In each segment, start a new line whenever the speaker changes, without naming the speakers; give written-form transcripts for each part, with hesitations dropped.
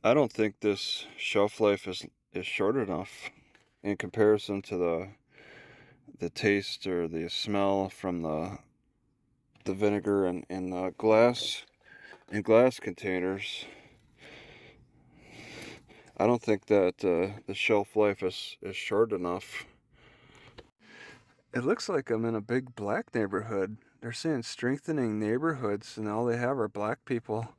I don't think this shelf life is short enough in comparison to the taste or the smell from the vinegar in glass containers. I don't think that the shelf life is short enough. It looks like I'm in a big black neighborhood. They're saying strengthening neighborhoods, and all they have are black people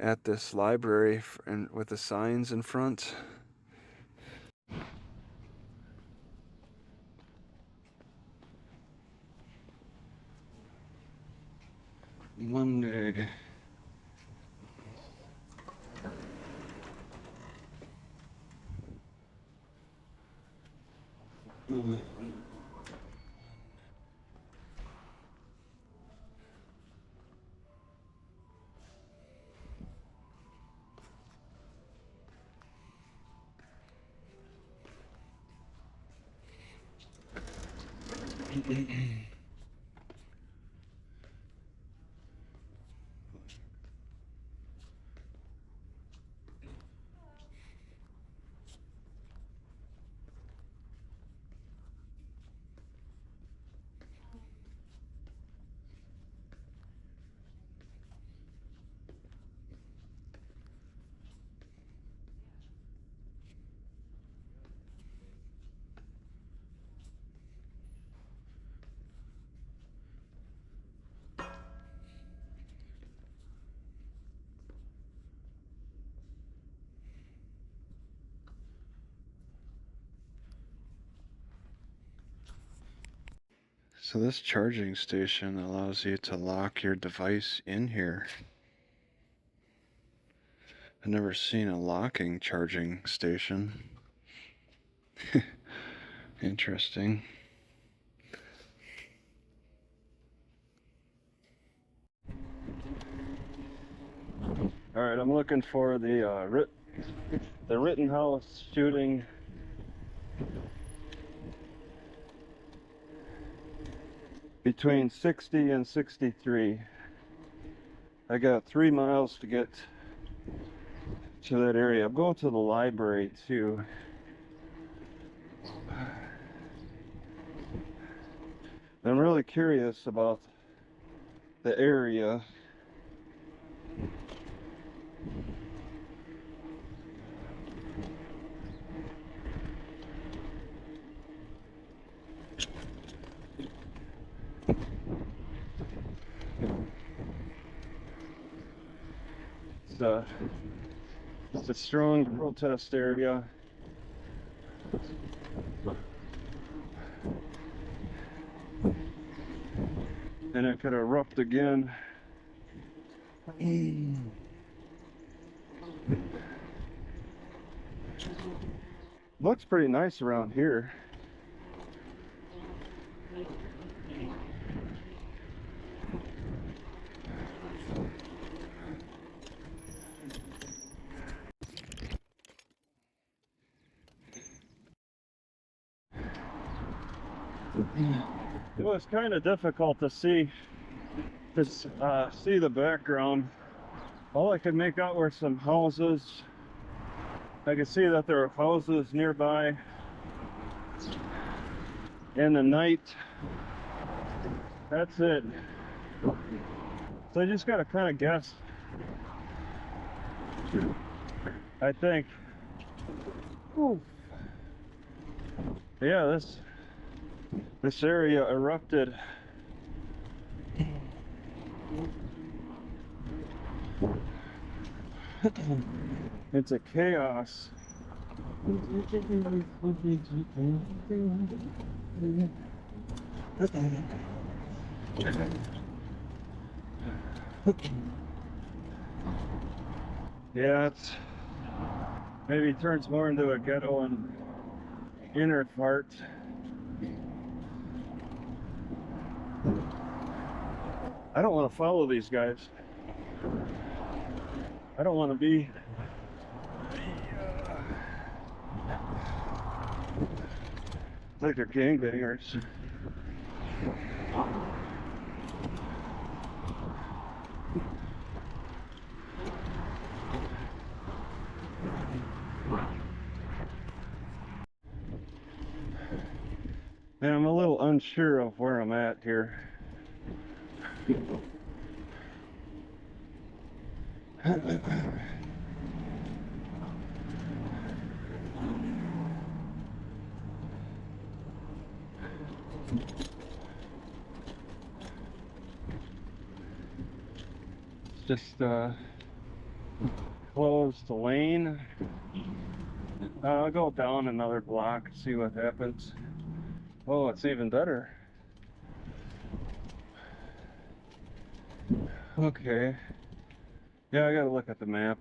at this library and with the signs in front. Monday. So this charging station allows you to lock your device in here. I've never seen a locking charging station. Interesting. All right, I'm looking for the Rittenhouse shooting. Between 60 and 63. I got 3 miles to get to that area. I'm going to the library too. I'm really curious about the area. It's a strong protest area. And it could erupt again. Looks pretty nice around here. It was kind of difficult to see the background. All I could make out were some houses. I could see that there were houses nearby. In the night, that's it. So I just gotta kind of guess. I think. Ooh. Yeah, this area erupted. It's a chaos. Yeah, it's maybe turns more into a ghetto and inner part. I don't want to follow these guys. I don't want to be like they're gangbangers. And I'm a little unsure of where I'm at here. It's just closed lane. I'll go down another block, see what happens. Oh, it's even better. Okay. Yeah, I gotta look at the map.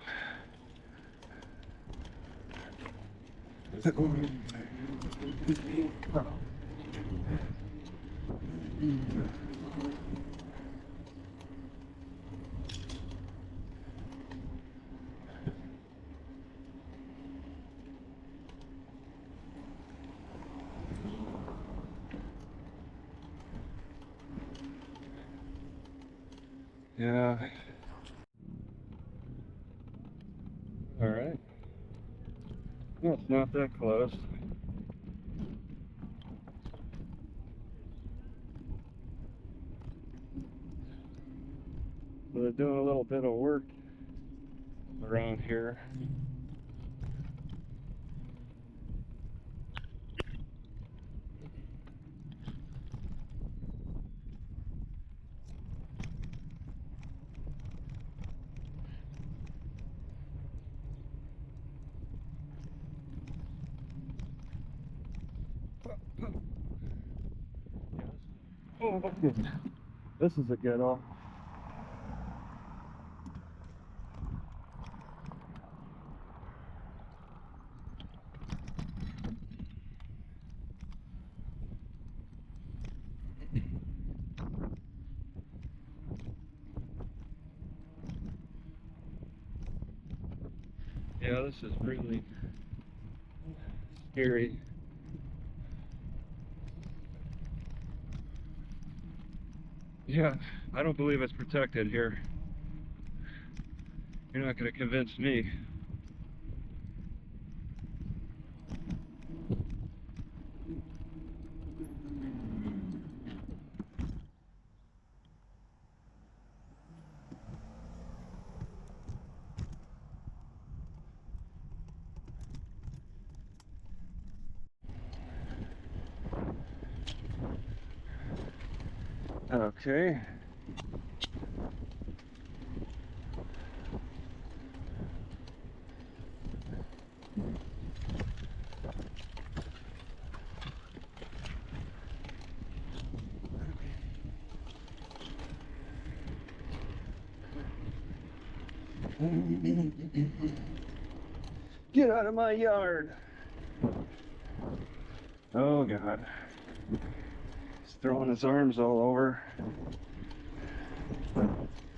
Yeah. All right. Well, it's not that close. So they're doing a little bit of work around here. Oh, this is a ghetto. Yeah, this is really scary. Yeah, I don't believe it's protected here. You're not going to convince me. Okay. Get out of my yard. Oh God. He's throwing his arms all over.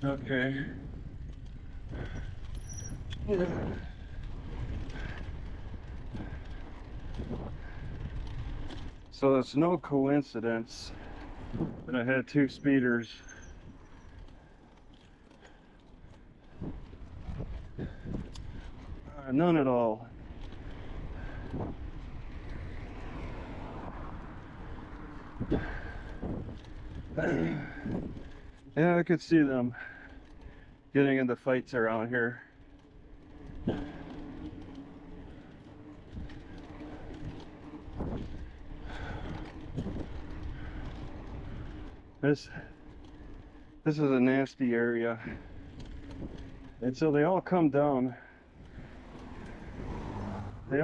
Okay. So it's no coincidence that I had two speeders. None at all. Yeah, I could see them getting into fights around here. This is a nasty area. And so they all come down. They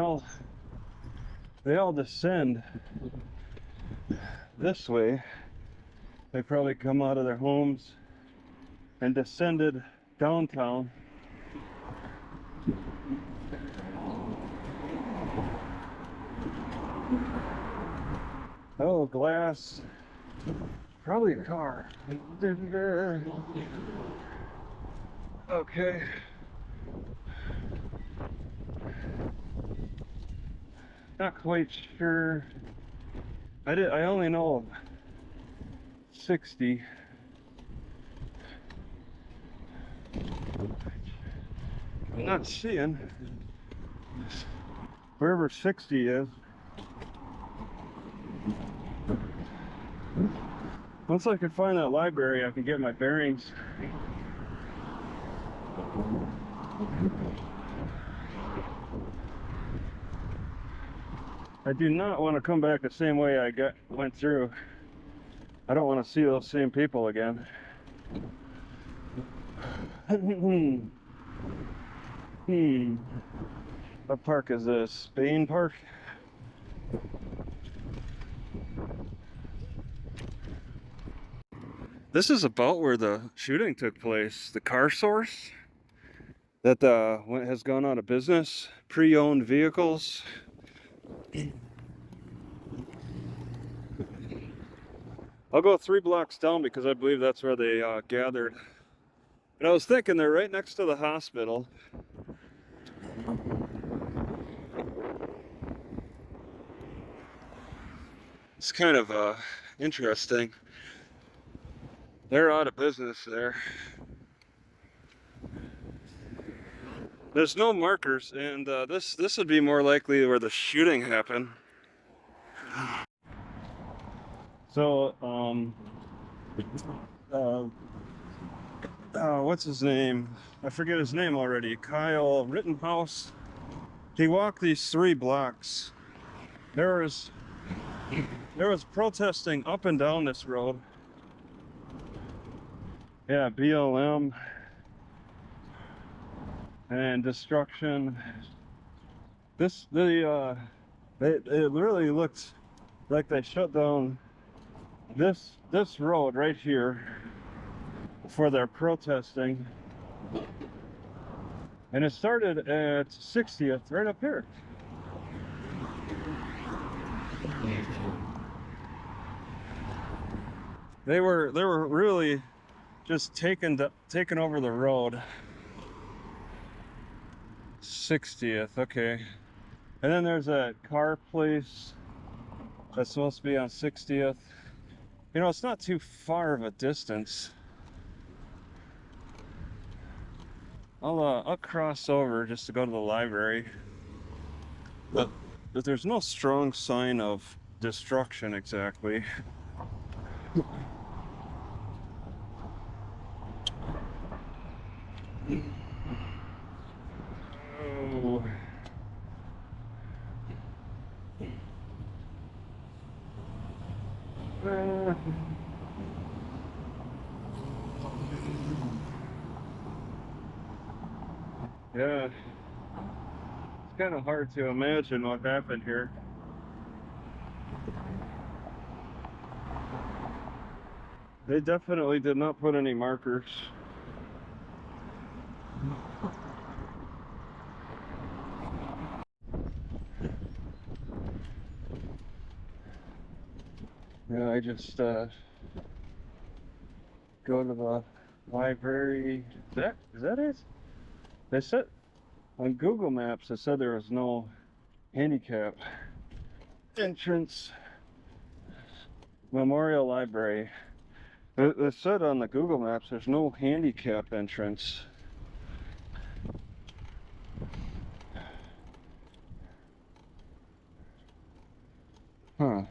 all descend this way. They probably come out of their homes and descended downtown. Oh, glass. Probably a car. Okay. Not quite sure. I only know 60. I'm not seeing wherever 60 is. Once I could find that library, I could get my bearings. I do not want to come back the same way I went through. I don't want to see those same people again. What park is this? Spain Park? This is about where the shooting took place. The car source that has gone out of business. Pre-owned vehicles. I'll go 3 blocks down because I believe that's where they gathered. And I was thinking they're right next to the hospital. It's kind of interesting. They're out of business there. There's no markers, and this would be more likely where the shooting happened. So, what's his name? I forget his name already. Kyle Rittenhouse. He walked these 3 blocks. There was protesting up and down this road. Yeah, BLM and destruction. It really looked like they shut down this road right here for their protesting, and it started at 60th right up here. They were really just taking over the road. 60th, okay. And then there's that car place that's supposed to be on 60th. You know, it's not too far of a distance. I'll cross over just to go to the library. But there's no strong sign of destruction exactly. Oh. Yeah, it's kind of hard to imagine what happened here. They definitely did not put any markers. Yeah, I just go to the library. Is that it? They said on Google Maps, it said there was no handicap entrance. Memorial Library. It said on the Google Maps there's no handicap entrance. Huh.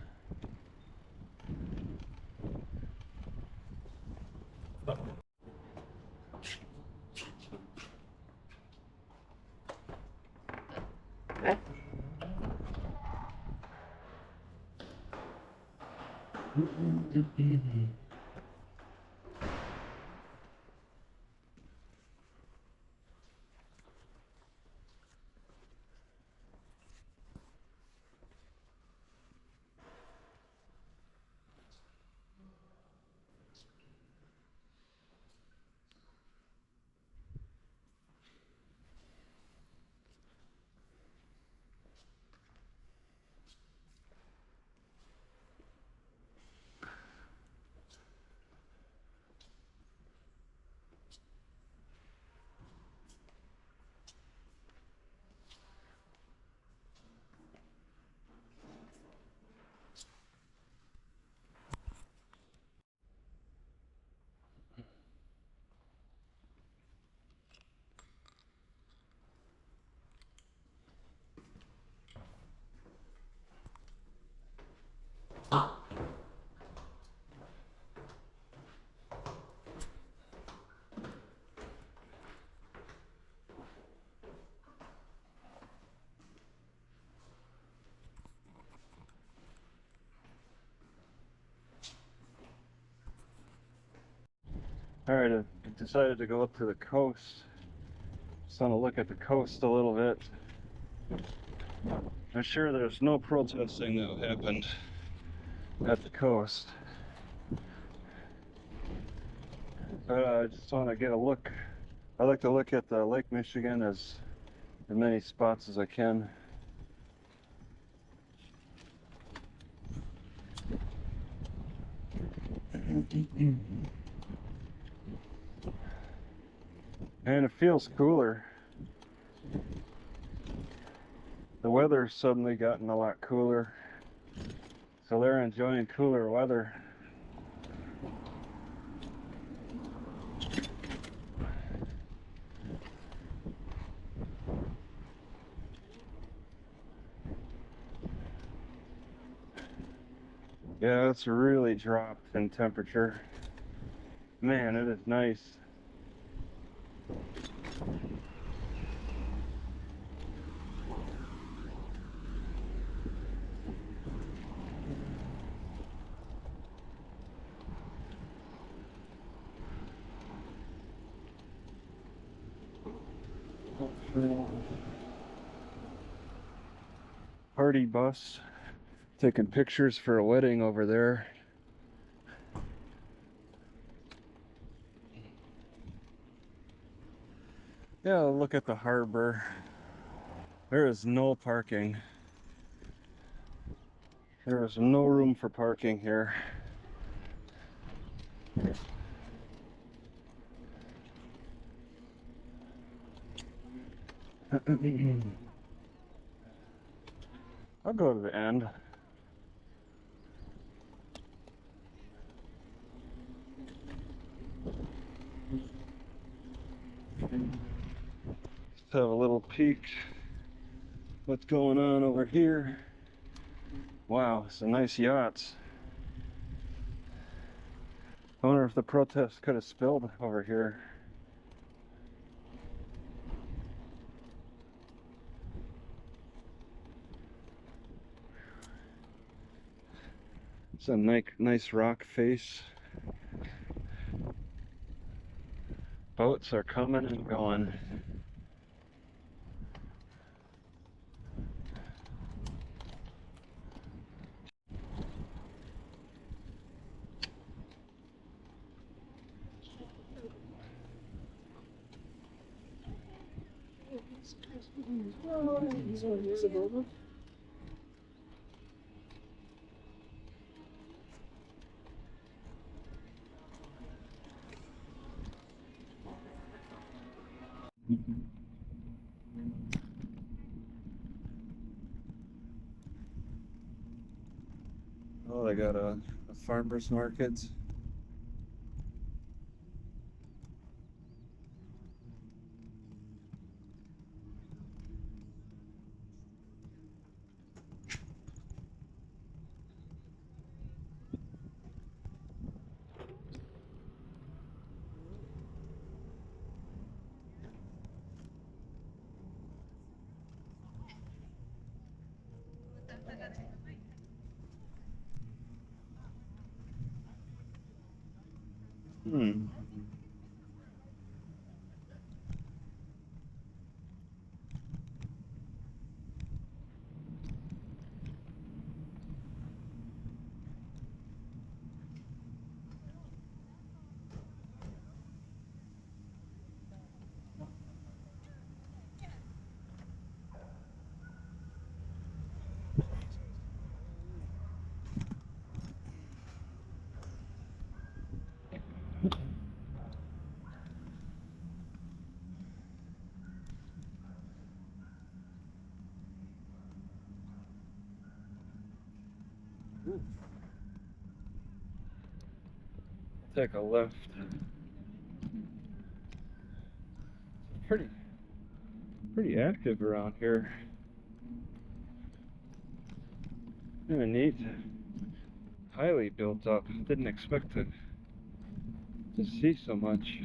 Alright, I decided to go up to the coast. Just want to look at the coast a little bit. I'm sure there's no protesting that happened at the coast. But I just want to get a look. I like to look at Lake Michigan as many spots as I can. And it feels cooler. The weather's suddenly gotten a lot cooler, so they're enjoying cooler weather. Yeah, it's really dropped in temperature. Man, it is nice. Party bus taking pictures for a wedding over there. Yeah, look at the harbor. There is no parking. There is no room for parking here. I'll go to the end. Let's have a little peek. What's going on over here? Wow, some nice yachts. I wonder if the protest could have spilled over here. It's a nice rock face. Boats are coming and going. Oh, they got a farmer's market. Hmm. Take a left. Pretty active around here. Kind of neat. Highly built up. Didn't expect to see so much.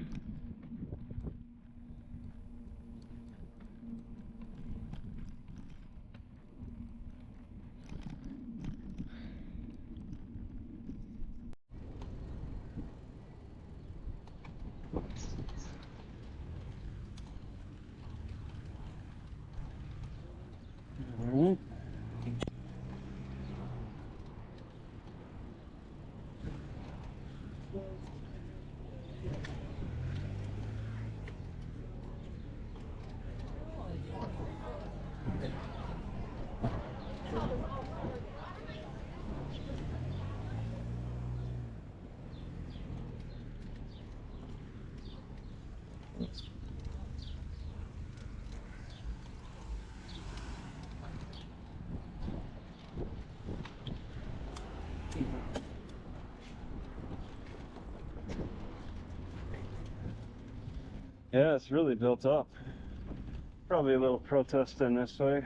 Yeah, it's really built up. Probably a little protest in this way.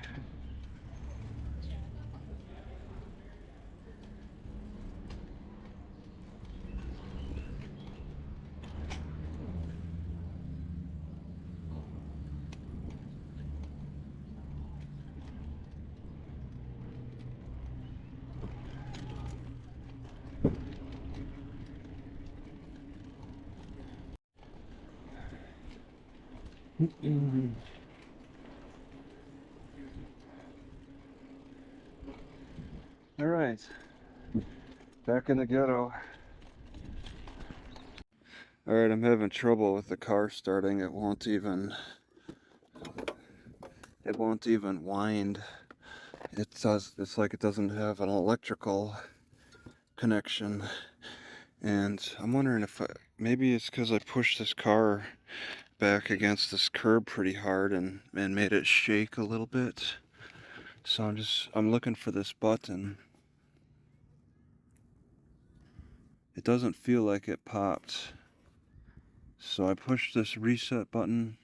All right, back in the ghetto. All right, I'm having trouble with the car starting. It won't even wind. It's like it doesn't have an electrical connection. And I'm wondering if maybe it's because I pushed this car back against this curb pretty hard and made it shake a little bit. So I'm looking for this button. It doesn't feel like it popped. So I pushed this reset button.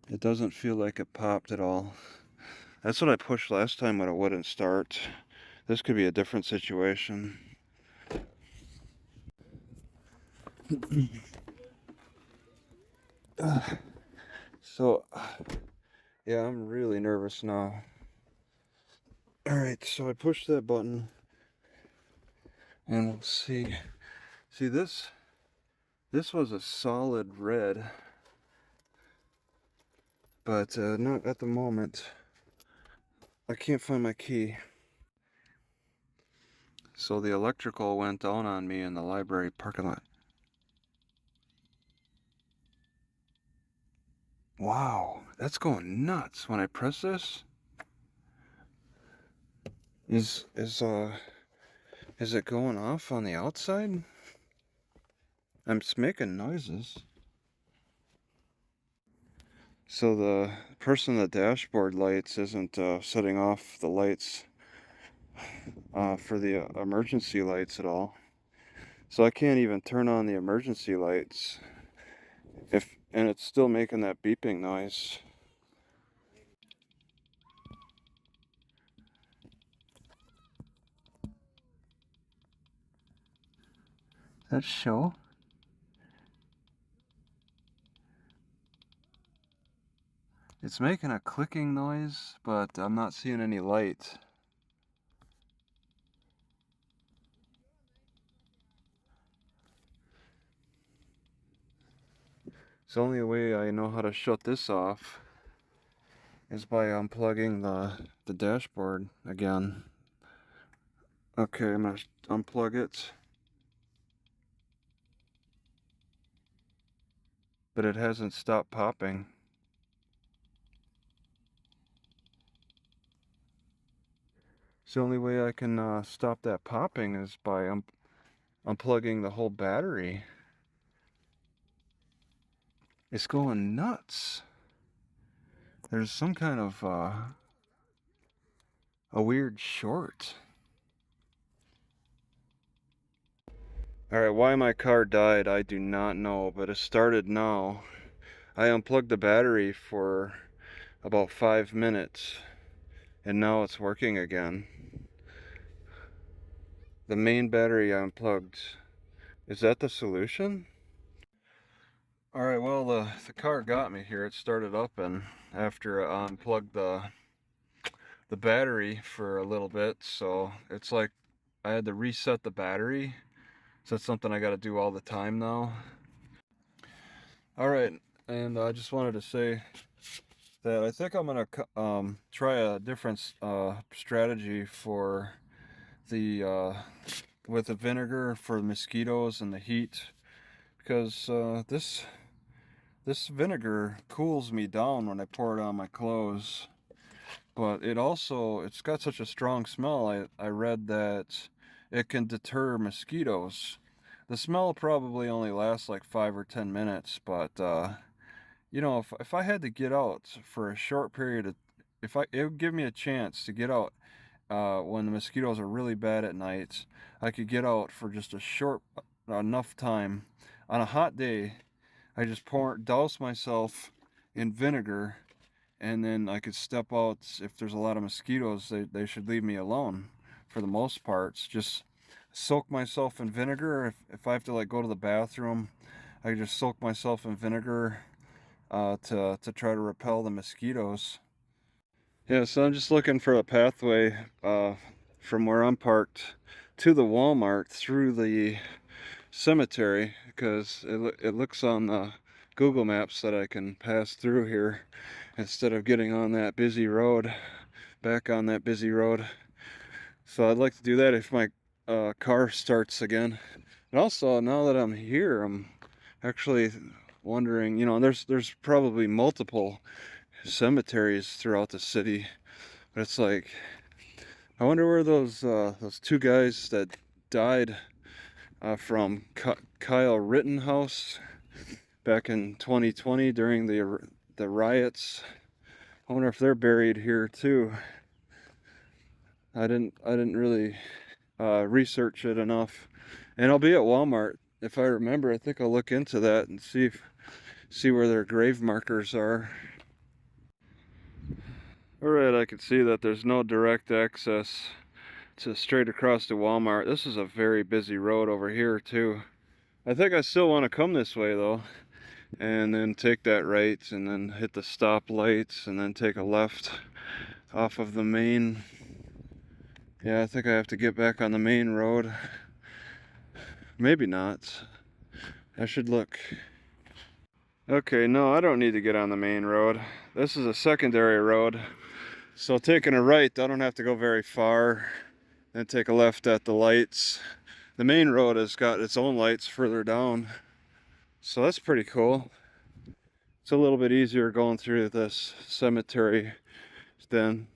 It doesn't feel like it popped at all. That's what I pushed last time when it wouldn't start. This could be a different situation. So, yeah, I'm really nervous now. Alright, so I pushed that button. And we'll see. See, this was a solid red. But not at the moment. I can't find my key. So the electrical went down on me in the library parking lot. Wow, that's going nuts when I press this. Is it going off on the outside? I'm making noises. So the person in the dashboard lights isn't setting off the lights for the emergency lights at all. So I can't even turn on the emergency lights and it's still making that beeping noise. That show? It's making a clicking noise, but I'm not seeing any light. The only way I know how to shut this off is by unplugging the dashboard again. Okay, I'm gonna unplug it. But it hasn't stopped popping. So the only way I can stop that popping is by unplugging the whole battery. It's going nuts. There's some kind of a weird short. Alright, why my car died, I do not know, but it started now. I unplugged the battery for about 5 minutes, and now it's working again. The main battery I unplugged. Is that the solution? Alright, well, the car got me here. It started up, and after I unplugged the battery for a little bit, so it's like I had to reset the battery. So that's something I got to do all the time now. All right, and I just wanted to say that I think I'm gonna try a different strategy for the with the vinegar for the mosquitoes and the heat, because this vinegar cools me down when I pour it on my clothes. But it's got such a strong smell. I read that it can deter mosquitoes. The smell probably only lasts like 5 or 10 minutes, but you know, if I had to get out for a short period of, it would give me a chance to get out when the mosquitoes are really bad at night. I could get out for just a enough time. On a hot day, I just douse myself in vinegar, and then I could step out. If there's a lot of mosquitoes, they should leave me alone for the most parts. Just soak myself in vinegar. If I have to like go to the bathroom, I just soak myself in vinegar to try to repel the mosquitoes. Yeah, so I'm just looking for a pathway from where I'm parked to the Walmart through the cemetery, because it looks on the Google Maps that I can pass through here instead of getting on that busy road, back on that busy road. So I'd like to do that if my car starts again. And also, now that I'm here, I'm actually wondering, you know, there's probably multiple cemeteries throughout the city, but it's like, I wonder where those two guys that died from Kyle Rittenhouse back in 2020 during the riots. I wonder if they're buried here too. I didn't really research it enough, and I'll be at Walmart. If I remember, I think I'll look into that and see where their grave markers are. All right, I can see that there's no direct access to straight across to Walmart. This is a very busy road over here too. I think I still want to come this way though, and then take that right, and then hit the stop lights, and then take a left off of the main. Yeah, I think I have to get back on the main road. Maybe not. I should look. Okay, no, I don't need to get on the main road. This is a secondary road. So taking a right, I don't have to go very far. Then take a left at the lights. The main road has got its own lights further down. So that's pretty cool. It's a little bit easier going through this cemetery then.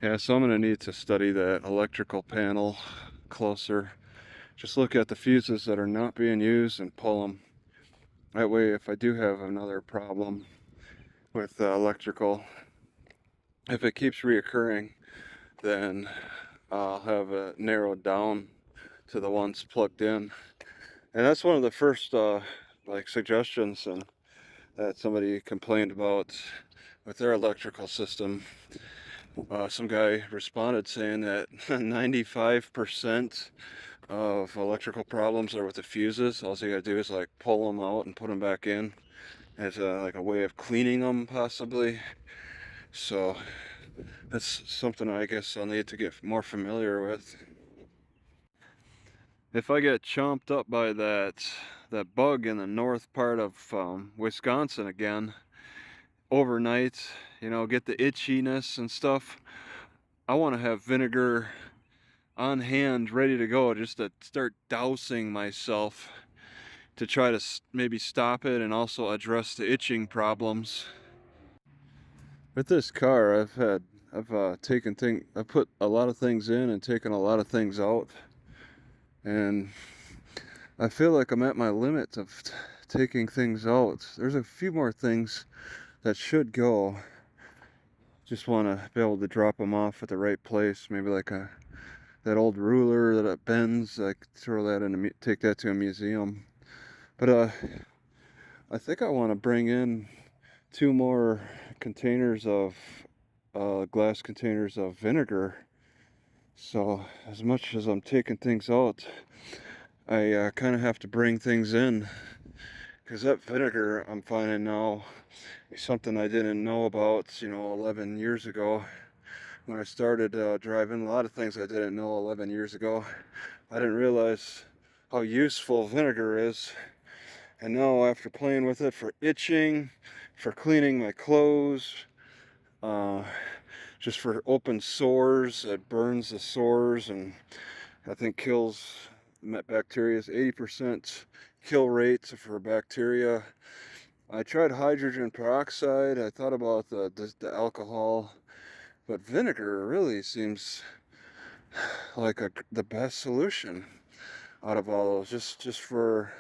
Yeah, so I'm gonna need to study that electrical panel closer. Just look at the fuses that are not being used and pull them. That way, if I do have another problem with electrical, if it keeps reoccurring, then I'll have it narrowed down to the ones plugged in. And that's one of the first like suggestions and that somebody complained about with their electrical system. Some guy responded saying that 95% of electrical problems are with the fuses. All you gotta do is like pull them out and put them back in as like a way of cleaning them possibly. So that's something I guess I'll need to get more familiar with. If I get chomped up by that bug in the north part of Wisconsin again overnight, you know, get the itchiness and stuff, I want to have vinegar on hand ready to go, just to start dousing myself to try to maybe stop it and also address the itching problems. With this car, I've put a lot of things in and taken a lot of things out, and I feel like I'm at my limit of taking things out. There's a few more things that should go. Just want to be able to drop them off at the right place. Maybe like that old ruler that bends. I could throw that in take that to a museum. But I think I want to bring in 2 more containers of glass containers of vinegar. So as much as I'm taking things out, I kind of have to bring things in, because that vinegar I'm finding now is something I didn't know about, you know, 11 years ago when I started driving. A lot of things I didn't know 11 years ago. I didn't realize how useful vinegar is. And now, after playing with it for itching, for cleaning my clothes, just for open sores, it burns the sores and I think kills bacteria. 80% kill rate for bacteria. I tried hydrogen peroxide. I thought about the alcohol, but vinegar really seems like the best solution out of all those. Just for,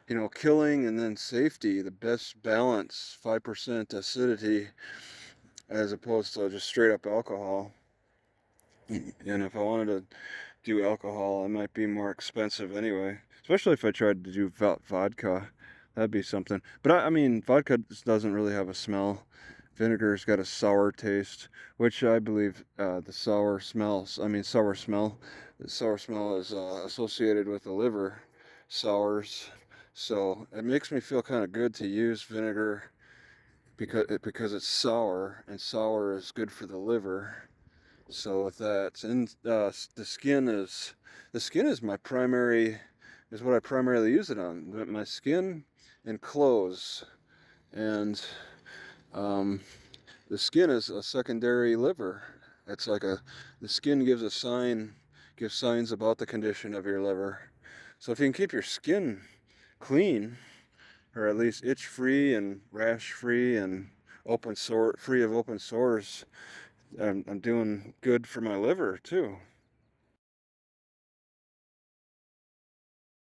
you know, killing and then safety, the best balance, 5% acidity as opposed to just straight up alcohol. And if I wanted to do alcohol. It might be more expensive anyway, especially if I tried to do vodka. That'd be something. But I mean, vodka doesn't really have a smell. Vinegar's got a sour taste, which I believe the sour smell is associated with the liver sours. So it makes me feel kind of good to use vinegar because it's sour, and sour is good for the liver. So with that, and the skin is my primary, is what I primarily use it on. My skin and clothes, and um, the skin is a secondary liver. It's like the skin gives signs about the condition of your liver. So if you can keep your skin clean, or at least itch free and rash free and free of open sores, I'm doing good for my liver too.